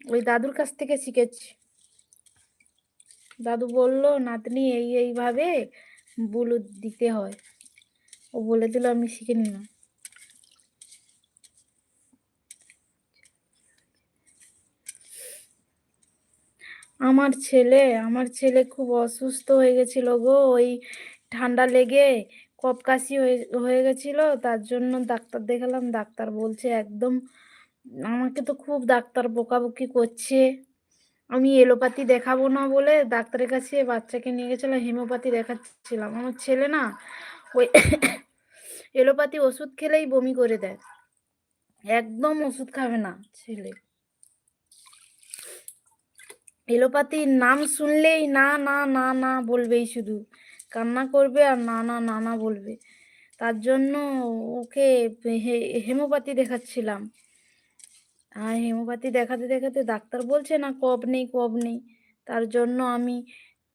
ওই দাদুর কাছ থেকে শিখেছি। দাদু বলল, "নাতনি এইভাবে বুলু দিতে হয়।" ও বলে দিল, আমি শিখে নিলাম। আমার ছেলে খুব অসুস্থ হয়ে গেছিল গো। ওই ঠান্ডা লেগে কফ কাশি হয়ে হয়ে গেছিল। তার জন্য ডাক্তার দেখালাম। ডাক্তার বলছে একদম, আমাকে তো খুব ডাক্তার বকাবকি করছে। আমি এলোপ্যাথি দেখাবো না বলে ডাক্তারের কাছে বাচ্চাকে নিয়ে গেছিলাম, হোমিওপ্যাথি দেখাচ্ছিলাম। আমার ছেলে না ওই এলোপ্যাথি ওষুধ খেলেই বমি করে দেয়। একদম ওষুধ খাবে না ছেলে। এলোপ্যাথির নাম শুনলেই না না না না বলবেই, শুধু কান্না করবে আর না না না না বলবে। তার জন্য ওকে হোমিওপ্যাথি দেখাচ্ছিলাম। আর হোমিওপ্যাথি দেখাতে দেখাতে ডাক্তার বলছে না কফ নেই কফ নেই। তার জন্য আমি